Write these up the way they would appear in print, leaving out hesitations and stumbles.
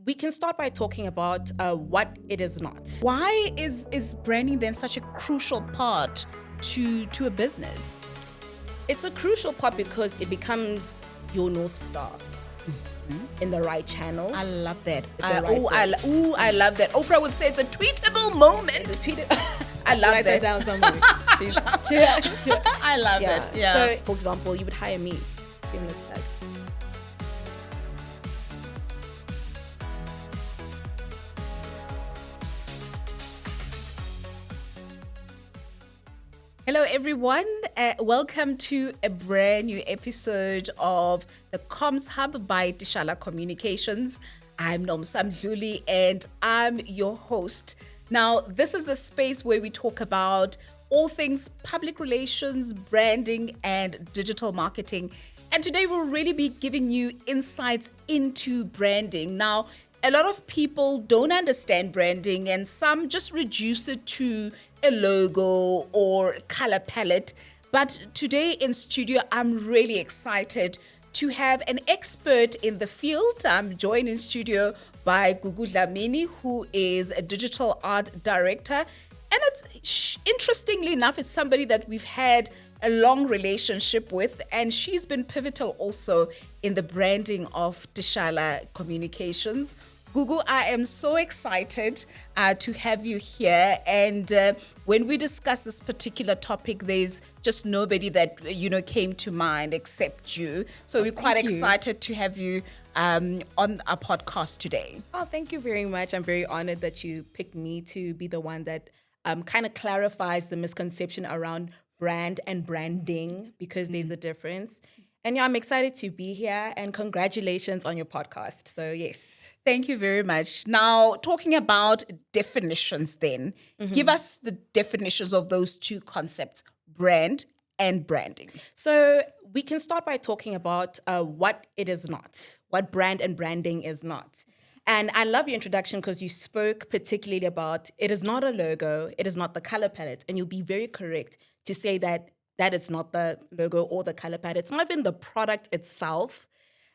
we can start by talking about what it is not. Why is branding then such a crucial part to a business? It's a crucial part because it becomes your North Star in the right channels. I love that. I love that. Oprah would say it's a tweetable moment. I love Write that down somewhere. Please. I love it. Yeah. So, for example, you would hire me. Give me this tag. Hello, everyone. Welcome to a brand new episode of the Comms Hub by Tishala Communications. I'm Nomsa Mdluli and I'm your host. Now, this is a space where we talk about all things public relations, branding, and digital marketing. And today we'll really be giving you insights into branding. Now, a lot of people don't understand branding and some just reduce it to a logo or color palette. But today in studio, I'm really excited to have an expert in the field. I'm joined in studio by Gugu Dhlamini, who is a digital art director. And it's interestingly enough, it's somebody that we've had a long relationship with, and she's been pivotal also in the branding of Tishala Communications. Gugu, I am so excited to have you here. And when we discuss this particular topic, there's just nobody that, came to mind except you. So we're quite excited to have you on our podcast today. Oh, thank you very much. I'm very honored that you picked me to be the one that kind of clarifies the misconception around brand and branding, because there's a difference. And yeah, I'm excited to be here, and congratulations on your podcast. So yes. Thank you very much. Now, talking about definitions then, give us the definitions of those two concepts, brand and branding. So we can start by talking about what it is not, what brand and branding is not. And I love your introduction because you spoke particularly about it is not a logo, it is not the color palette. And you'll be very correct to say that is not the logo or the color palette. It's not even the product itself.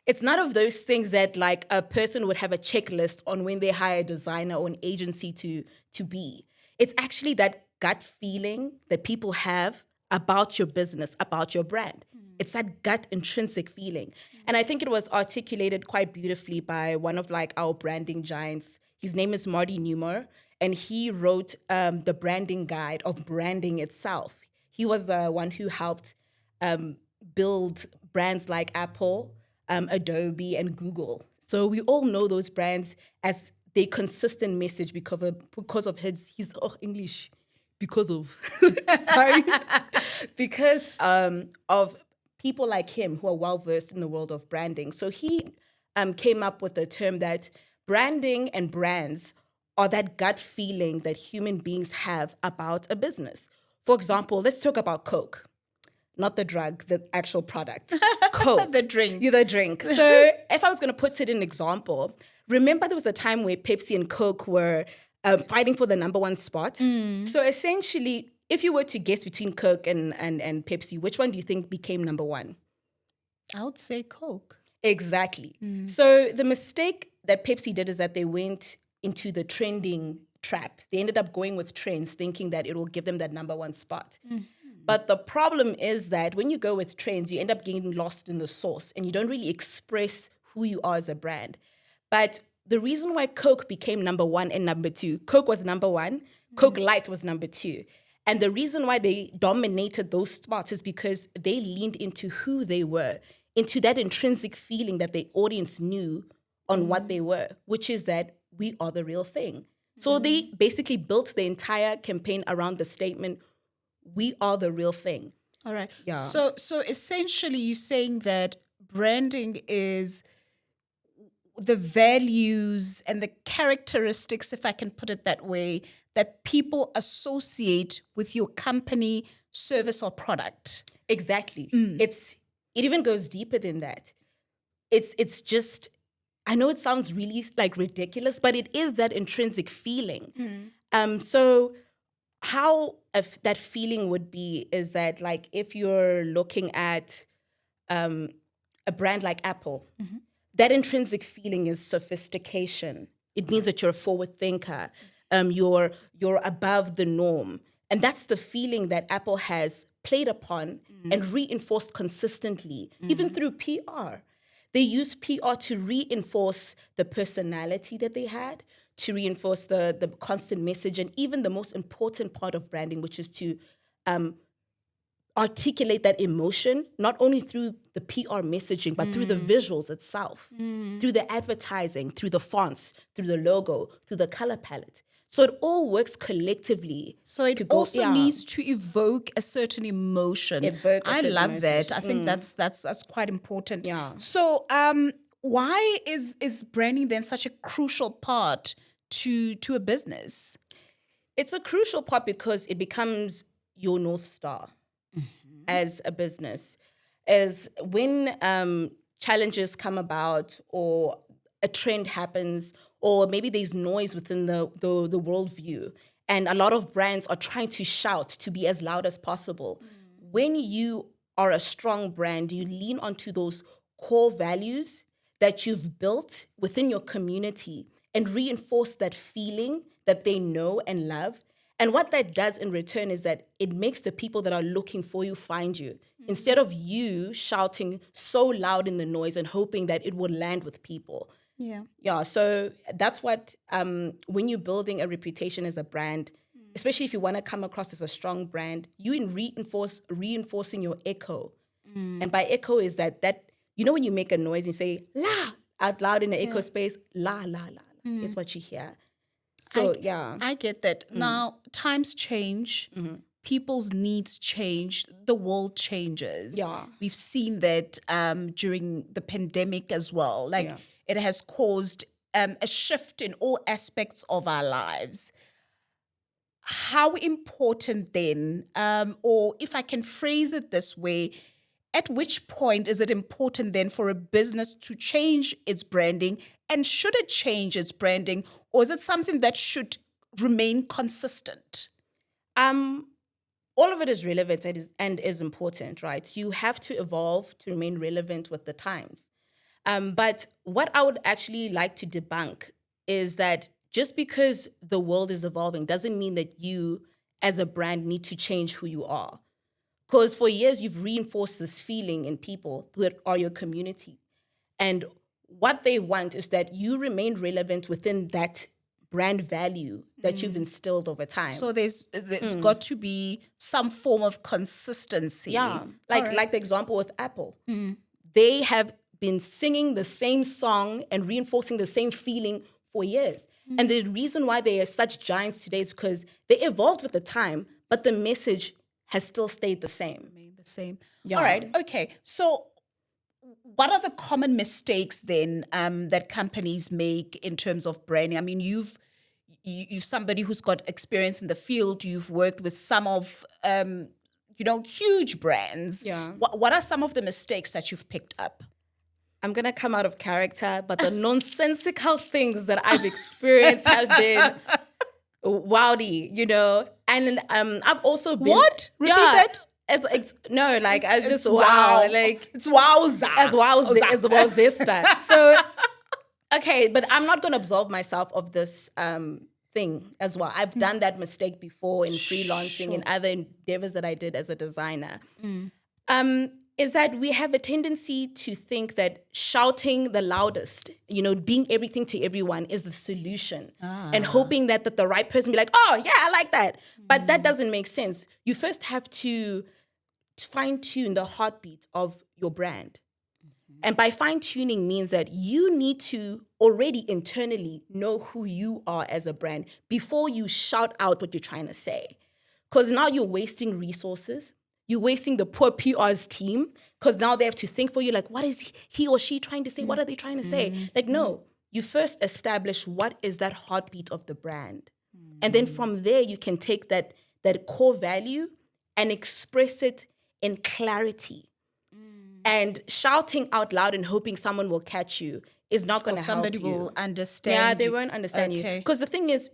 It's none of those things that like a person would have a checklist on when they hire a designer or an agency to be. It's actually that gut feeling that people have about your business, about your brand. It's that gut intrinsic feeling. And I think it was articulated quite beautifully by one of like our branding giants. His name is Marty Newmar, and he wrote the branding guide of branding itself. He was the one who helped build brands like Apple, Adobe, and Google. So we all know those brands as their consistent message because of his English. Because of people like him who are well versed in the world of branding. So he came up with the term that branding and brands are that gut feeling that human beings have about a business. For example, let's talk about Coke. Not the drug, the actual product. Coke. The drink. Yeah, the drink. So if I was going to put it in an example, remember there was a time where Pepsi and Coke were fighting for the number one spot. So essentially, if you were to guess between Coke and Pepsi, which one do you think became number one? I would say Coke. Exactly. So the mistake that Pepsi did is that they went into the trending trap. They ended up going with trends, thinking that it will give them that number one spot. But the problem is that when you go with trends, you end up getting lost in the source and you don't really express who you are as a brand. But the reason why Coke became number one and number two, Coke was number one, Coke Light was number two. And the reason why they dominated those spots is because they leaned into who they were, into that intrinsic feeling that the audience knew on what they were, which is that we are the real thing. So they basically built the entire campaign around the statement, we are the real thing. All right. Yeah. So essentially you're saying that branding is the values and the characteristics, if I can put it that way, that people associate with your company, service, or product. Exactly. It even goes deeper than that. It's just, I know it sounds really like ridiculous, but it is that intrinsic feeling. So how that feeling would be is that like if you're looking at a brand like Apple, that intrinsic feeling is sophistication. It means that you're a forward thinker. You're above the norm. And that's the feeling that Apple has played upon and reinforced consistently, even through PR. They use PR to reinforce the personality that they had, to reinforce the constant message, and even the most important part of branding, which is to articulate that emotion, not only through the PR messaging, but through the visuals itself, through the advertising, through the fonts, through the logo, through the color palette. So it all works collectively. So it also needs to evoke a certain emotion. I love that. I think that's quite important. Yeah. So why is branding then such a crucial part to a business? It's a crucial part because it becomes your North Star as a business. As when challenges come about, or a trend happens, or maybe there's noise within the worldview, and a lot of brands are trying to shout to be as loud as possible. When you are a strong brand, you lean onto those core values that you've built within your community and reinforce that feeling that they know and love. And what that does in return is that it makes the people that are looking for you find you. Instead of you shouting so loud in the noise and hoping that it will land with people. Yeah, so that's what, when you're building a reputation as a brand, especially if you want to come across as a strong brand, you reinforcing your echo. And by echo is that when you make a noise, you say, la, out loud in the echo space, la, la, la, is what you hear. So, I get that. Now, times change. People's needs change. The world changes. Yeah. We've seen that during the pandemic as well. It has caused a shift in all aspects of our lives. How important then, or if I can phrase it this way, at which point is it important then for a business to change its branding? And should it change its branding, or is it something that should remain consistent? All of it is relevant and is important, right? You have to evolve to remain relevant with the times. But what I would actually like to debunk is that just because the world is evolving doesn't mean that you as a brand need to change who you are. Because for years, you've reinforced this feeling in people who are your community. And what they want is that you remain relevant within that brand value that you've instilled over time. So there's got to be some form of consistency. Yeah, like the example with Apple. They have been singing the same song and reinforcing the same feeling for years. And the reason why they are such giants today is because they evolved with the time, but the message has still stayed the same. Yeah. All right. Okay. So what are the common mistakes then that companies make in terms of branding? I mean, you're somebody who's got experience in the field. You've worked with some of, huge brands. Yeah. What are some of the mistakes that you've picked up? I'm going to come out of character, but the nonsensical things that I've experienced have been wowdy, And I've also been... What? Repeat that? It's just wow. Wow. It's wowza. As wowzista. So, okay, but I'm not going to absolve myself of this thing as well. I've done that mistake before in freelancing and other endeavors that I did as a designer. Is that we have a tendency to think that shouting the loudest, being everything to everyone is the solution. And hoping that the right person be like, oh, yeah, I like that. But that doesn't make sense. You first have to fine-tune the heartbeat of your brand. And by fine-tuning means that you need to already internally know who you are as a brand before you shout out what you're trying to say. Because now you're wasting resources. You're wasting the poor PR's team because now they have to think for you, like, what is he or she trying to say? What are they trying to say? Like, no, you first establish what is that heartbeat of the brand. And then from there, you can take that core value and express it in clarity. And shouting out loud and hoping someone will catch you is not going to help you. Somebody will understand. Yeah, they won't understand you. Because the thing is,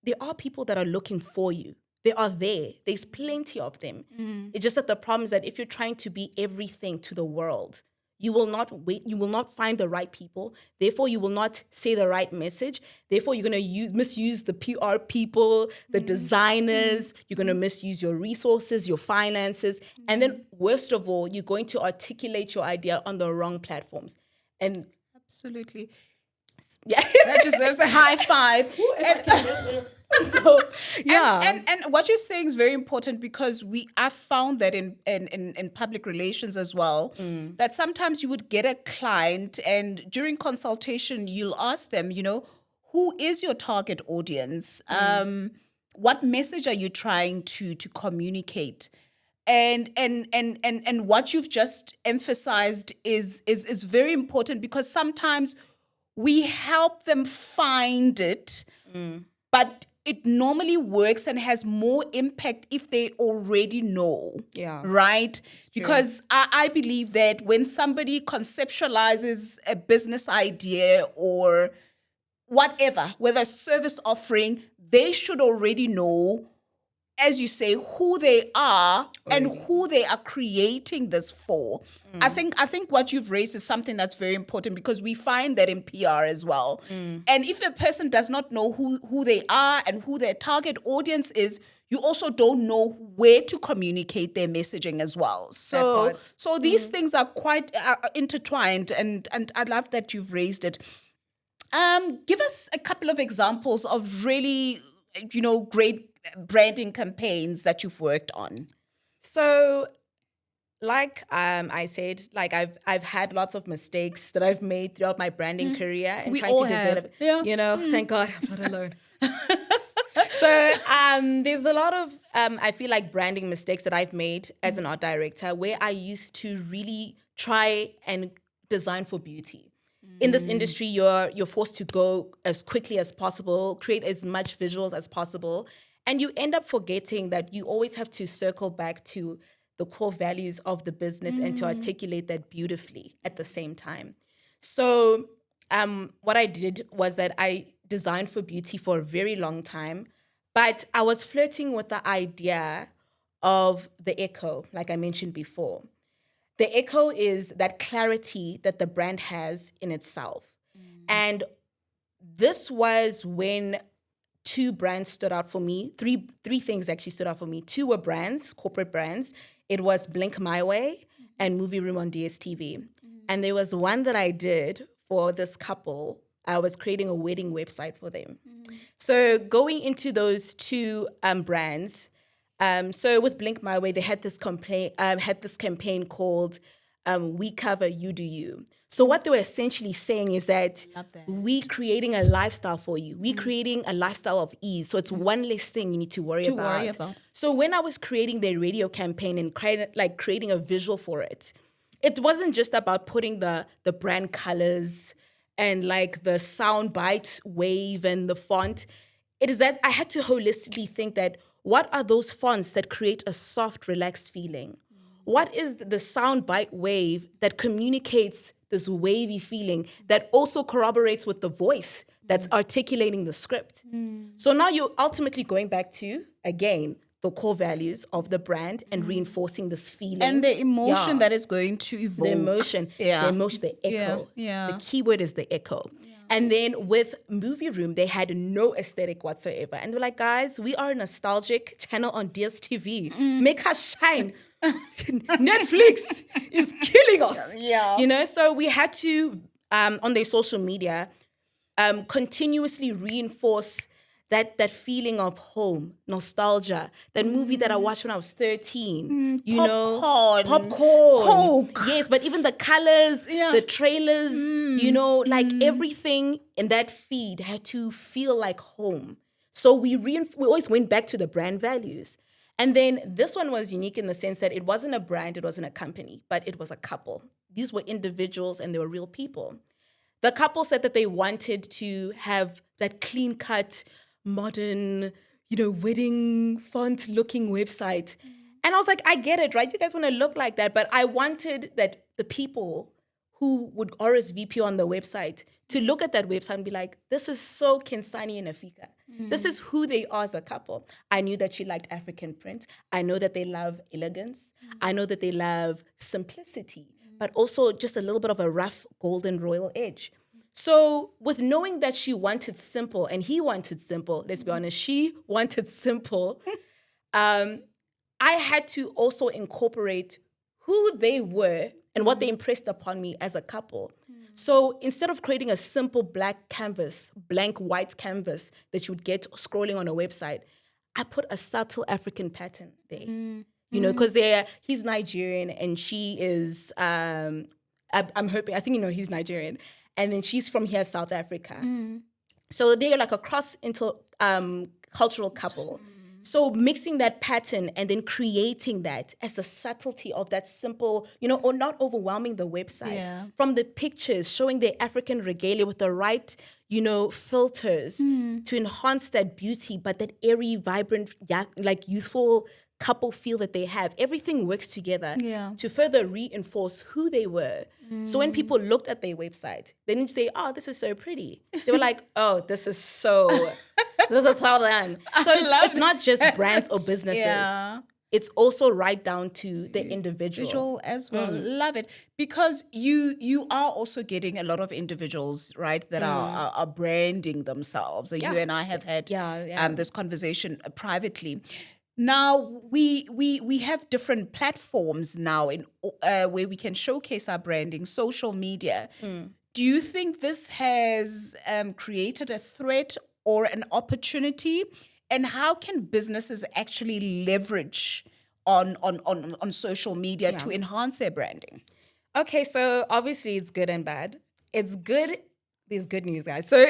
there are people that are looking for you. They are there. There's plenty of them. It's just that the problem is that if you're trying to be everything to the world, you will not wait, you will not find the right people. Therefore, you will not say the right message. Therefore, you're going to misuse the PR people, the designers. You're going to misuse your resources, your finances. And then worst of all, you're going to articulate your idea on the wrong platforms. And Absolutely. yeah, That deserves a high five. so, yeah. And what you're saying is very important because I found that in public relations as well, that sometimes you would get a client and during consultation, you'll ask them, who is your target audience? What message are you trying to communicate? And what you've just emphasized is very important because sometimes we help them find it, but it normally works and has more impact if they already know. Yeah. Right? Because I believe that when somebody conceptualizes a business idea or whatever, whether service offering, they should already know, as you say, who they are and who they are creating this for. I think what you've raised is something that's very important because we find that in PR as well. And if a person does not know who they are and who their target audience is, you also don't know where to communicate their messaging as well. So these things are quite intertwined, and I love that you've raised it. Give us a couple of examples of really, great branding campaigns that you've worked on. So, like I said, like I've had lots of mistakes that I've made throughout my branding career and We trying all to have. develop. Yeah. Thank God I'm not alone. So there's a lot of I feel like branding mistakes that I've made as an art director where I used to really try and design for beauty. In this industry, you're forced to go as quickly as possible, create as much visuals as possible, and you end up forgetting that you always have to circle back to the core values of the business and to articulate that beautifully at the same time. So what I did was that I designed for beauty for a very long time, but I was flirting with the idea of the echo, like I mentioned before. The echo is that clarity that the brand has in itself. And this was when two brands stood out for me. Three things actually stood out for me. Two were brands, corporate brands. It was Blink My Way and Movie Room on DSTV. And there was one that I did for this couple. I was creating a wedding website for them. So going into those two brands, so with Blink My Way, they had this campaign called We Cover, You Do You. So what they were essentially saying is that we creating a lifestyle for you. We creating a lifestyle of ease. So it's one less thing you need to worry about. So when I was creating their radio campaign and creating a visual for it, it wasn't just about putting the brand colors and like the sound bite wave and the font. It is that I had to holistically think that what are those fonts that create a soft, relaxed feeling? What is the sound bite wave that communicates this wavy feeling that also corroborates with the voice that's articulating the script? So now you're ultimately going back to, again, the core values of the brand and reinforcing this feeling. And the emotion that is going to evoke. The emotion, the echo. The keyword is the echo. And then with Movie Room, they had no aesthetic whatsoever. And they're like, guys, we are a nostalgic channel on DSTV. Make us shine. Netflix is killing us. So we had to, on their social media, continuously reinforce that feeling of home, nostalgia, that movie that I watched when I was 13. Popcorn. Coke. Yes, but even the colors, the trailers, everything in that feed had to feel like home. So we always went back to the brand values. And then this one was unique in the sense that it wasn't a brand, it wasn't a company, but it was a couple. These were individuals and they were real people. The couple said that they wanted to have that clean-cut, modern, wedding font-looking website. And I was like, I get it, right? You guys want to look like that. But I wanted that the people who would RSVP on the website to look at that website and be like, this is so Kinsani and Afika. This is who they are as a couple. I knew that she liked African print. I know that they love elegance. I know that they love simplicity. but also just a little bit of a rough golden royal edge. So with knowing that she wanted simple and he wanted simple, let's be honest, she wanted simple, I had to also incorporate who they were and what they impressed upon me as a couple. So instead of creating a simple blank white canvas that you would get scrolling on a website, I put a subtle African pattern there. You know, because he's Nigerian and she is, I'm hoping, I think he's Nigerian. And then she's from here, South Africa. So they're like a cultural couple. So mixing that pattern and then creating that as the subtlety of that simple, or not overwhelming the website. Yeah. From the pictures, showing their African regalia with the right, filters to enhance that beauty, but that airy, vibrant, like youthful couple feel that they have. Everything works together to further reinforce who they were. So when people looked at their website, they didn't say, "Oh, this is so pretty." They were like, "Oh, this is so." So it's not just brands or businesses. Yeah. It's also right down to the individual as well. Love it, because you are also getting a lot of individuals, right, that are branding themselves. And you and I have had this conversation privately. Now we have different platforms now in where we can showcase our branding, social media. Do you think this has created a threat or an opportunity? And how can businesses actually leverage on social media to enhance their branding? Okay, so obviously it's good and bad. It's good. There's good news, guys. So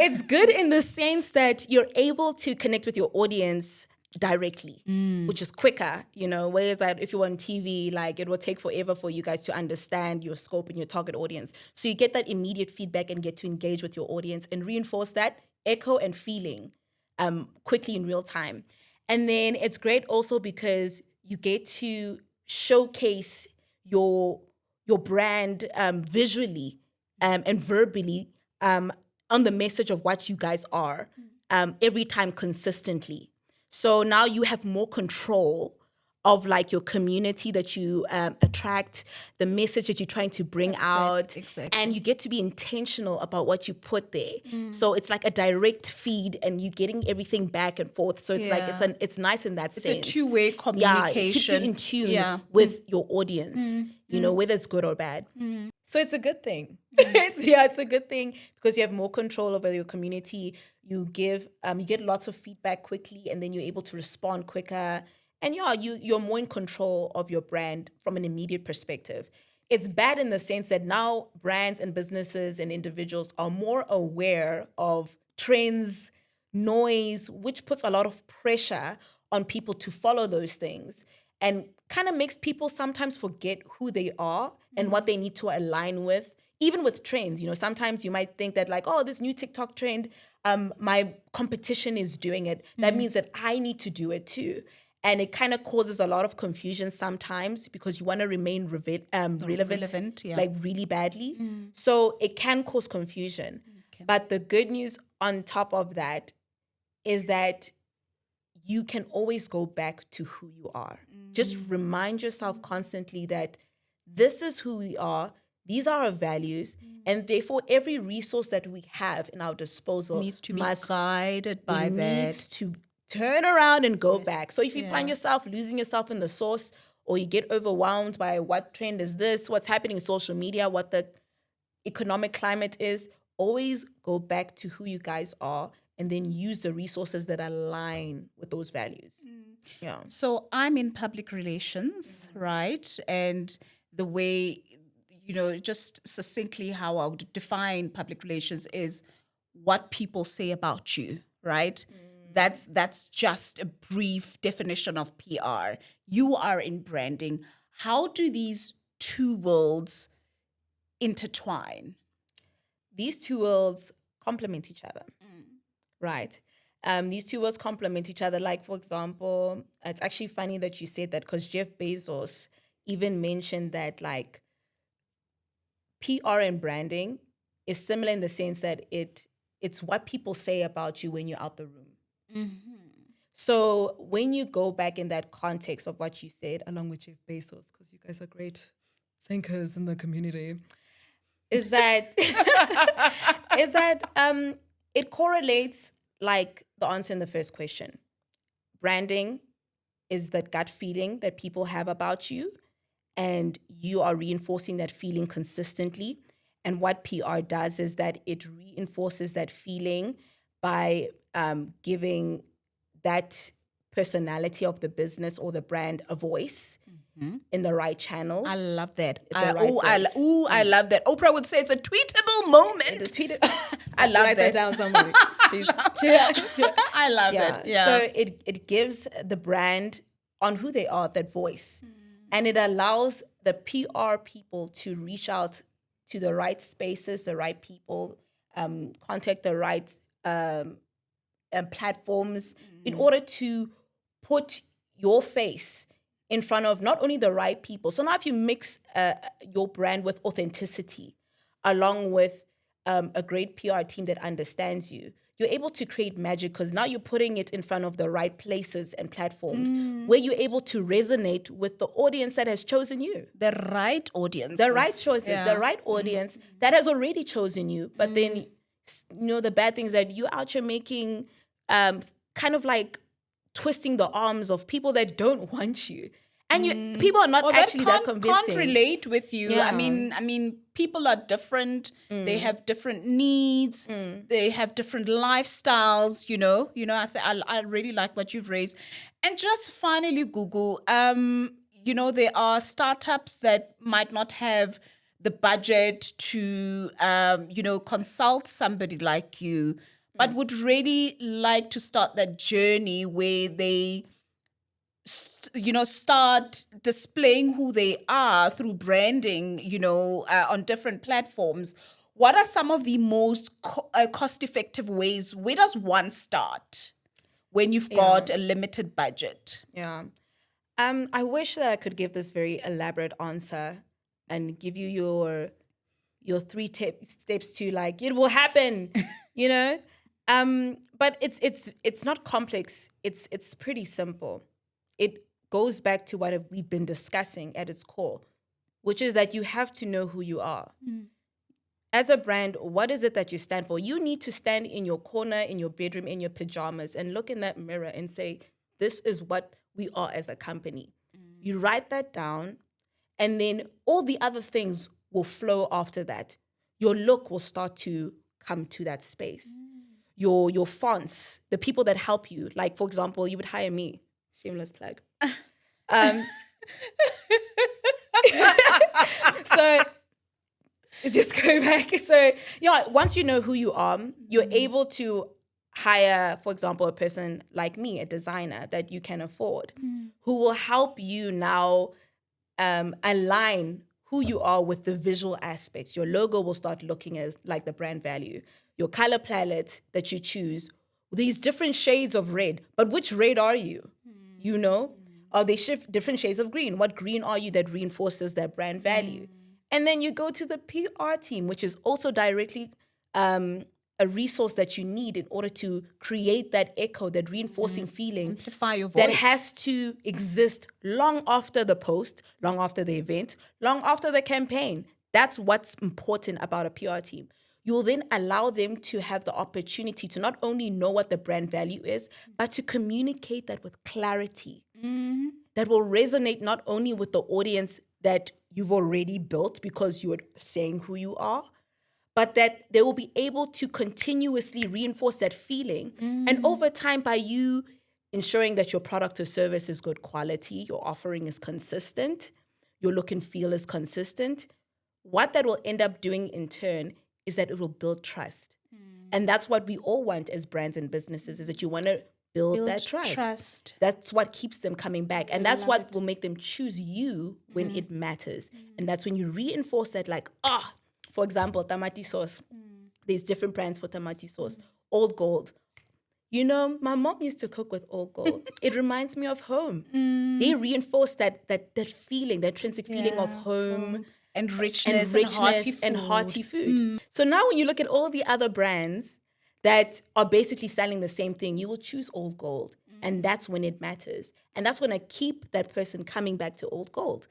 it's good in the sense that you're able to connect with your audience directly, which is quicker, whereas that if you're on TV, like it will take forever for you guys to understand your scope and your target audience. So you get that immediate feedback and get to engage with your audience and reinforce that echo and feeling quickly in real time. And then it's great also because you get to showcase your brand visually and verbally on the message of what you guys are every time consistently. So now you have more control of like your community that you attract, the message that you're trying to bring out. Exactly. And you get to be intentional about what you put there. So it's like a direct feed and you're getting everything back and forth. So it's like, it's nice in that sense. It's a two-way communication. Yeah, it keeps you in tune with your audience, whether it's good or bad. So it's a good thing. It's a good thing because you have more control over your community. You get lots of feedback quickly and then you're able to respond quicker. And you're more in control of your brand from an immediate perspective. It's bad in the sense that now brands and businesses and individuals are more aware of trends, noise, which puts a lot of pressure on people to follow those things and kind of makes people sometimes forget who they are and what they need to align with. Even with trends, sometimes you might think that like, oh, this new TikTok trend, my competition is doing it. That means that I need to do it too. And it kind of causes a lot of confusion sometimes because you want to remain relevant like really badly. So it can cause confusion. Okay. But the good news on top of that is that you can always go back to who you are. Just remind yourself constantly that this is who we are. These are our values, and therefore every resource that we have in our disposal needs to be guided by that. Needs to turn around and go back. So if you find yourself losing yourself in the source, or you get overwhelmed by what trend is this, what's happening in social media, what the economic climate is, always go back to who you guys are and then use the resources that align with those values. Yeah. So I'm in public relations, right? And the way, just succinctly how I would define public relations is what people say about you, right? That's just a brief definition of PR. You are in branding. How do these two worlds intertwine? These two worlds complement each other, right? These two worlds complement each other. Like, for example, it's actually funny that you said that because Jeff Bezos even mentioned that, like, PR and branding is similar in the sense that it's what people say about you when you're out the room. So when you go back in that context of what you said, along with Jeff Bezos, because you guys are great thinkers in the community, is that is that it correlates like the answer in the first question. Branding is that gut feeling that people have about you, and you are reinforcing that feeling consistently. And what PR does is that it reinforces that feeling by giving that personality of the business or the brand a voice in the right channels. I love that. The right voice. I love that. Oprah would say it's a tweetable moment. I love write that down somewhere, please. I love it. Yeah. So it gives the brand on who they are that voice. And it allows the PR people to reach out to the right spaces, the right people, contact the right platforms in order to put your face in front of not only the right people. So now if you mix your brand with authenticity along with a great PR team that understands you, you're able to create magic because now you're putting it in front of the right places and platforms where you're able to resonate with the audience that has chosen you. The right audience. The right choices, the right audience that has already chosen you. But then, the bad things that you're out here making kind of like twisting the arms of people that don't want you. And people are not actually that convincing. Can't relate with you. Yeah. I mean, people are different. They have different needs. They have different lifestyles. I really like what you've raised. And just finally, Gugu, there are startups that might not have the budget to, consult somebody like you, but would really like to start that journey where they start displaying who they are through branding, on different platforms. What are some of the most cost-effective ways? Where does one start when you've got a limited budget? Yeah. I wish that I could give this very elaborate answer and give you your 3 steps to like, it will happen, But it's not complex. It's pretty simple. It goes back to what we've been discussing at its core, which is that you have to know who you are. As a brand, what is it that you stand for? You need to stand in your corner, in your bedroom, in your pajamas, and look in that mirror and say, this is what we are as a company. You write that down, and then all the other things will flow after that. Your look will start to come to that space. Your fonts, the people that help you, like, for example, you would hire me. Shameless plug. So just go back. So once you know who you are, you're able to hire, for example, a person like me, a designer that you can afford, who will help you now align who you are with the visual aspects. Your logo will start looking as like the brand value. Your color palette that you choose, these different shades of red. But which red are you? Are they different shades of green? What green are you that reinforces that brand value? And then you go to the PR team, which is also directly a resource that you need in order to create that echo, that reinforcing feeling. Amplify your voice. That has to exist long after the post, long after the event, long after the campaign. That's what's important about a PR team. You'll then allow them to have the opportunity to not only know what the brand value is, but to communicate that with clarity. That will resonate not only with the audience that you've already built because you're saying who you are, but that they will be able to continuously reinforce that feeling. And over time, by you ensuring that your product or service is good quality, your offering is consistent, your look and feel is consistent, what that will end up doing in turn is that it will build trust. And that's what we all want as brands and businesses, is that you want to build that trust. That's what keeps them coming back. And that's what will make them choose you when it matters. And that's when you reinforce that, like, for example, tamati sauce. There's different brands for tamati sauce. Old Gold. My mom used to cook with Old Gold. It reminds me of home. They reinforce that feeling, that intrinsic feeling of home. And richness and hearty food. So now when you look at all the other brands that are basically selling the same thing, you will choose Old Gold. And that's when it matters. And that's when I keep that person coming back to Old Gold.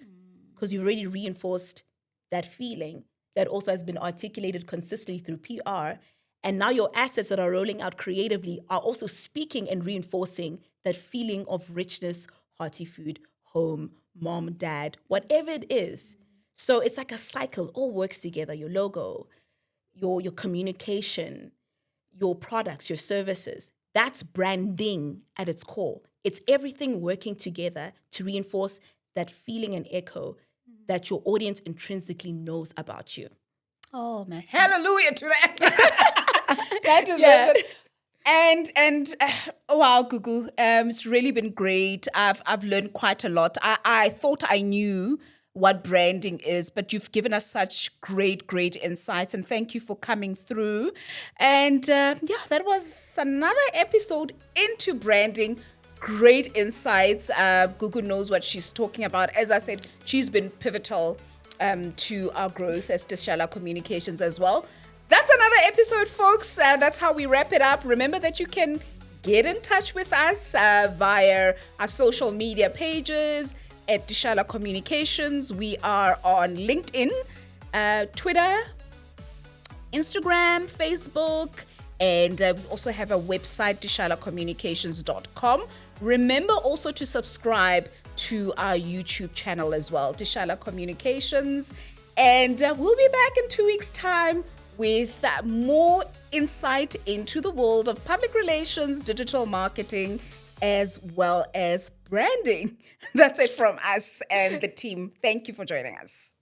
because you've already reinforced that feeling that also has been articulated consistently through PR. And now your assets that are rolling out creatively are also speaking and reinforcing that feeling of richness, hearty food, home, mom, dad, whatever it is. So it's like a cycle, all works together. Your logo, your communication, your products, your services. That's branding at its core. It's everything working together to reinforce that feeling and echo that your audience intrinsically knows about you. Oh man, hallelujah to that. That deserves it. And wow, Gugu, it's really been great. I've learned quite a lot. I thought I knew what branding is, but you've given us such great insights, and thank you for coming through. And that was another episode into branding. Great insights. Gugu knows what she's talking about. As I said, she's been pivotal to our growth as Tishala Communications as well. That's another episode, folks. That's how we wrap it up. Remember that you can get in touch with us via our social media pages at Tishala Communications. We are on LinkedIn, Twitter, Instagram, Facebook, and we also have a website, tishalaCommunications.com. Remember also to subscribe to our YouTube channel as well, Tishala Communications. And we'll be back in 2 weeks' time with more insight into the world of public relations, digital marketing, as well as branding. That's it from us and the team. Thank you for joining us.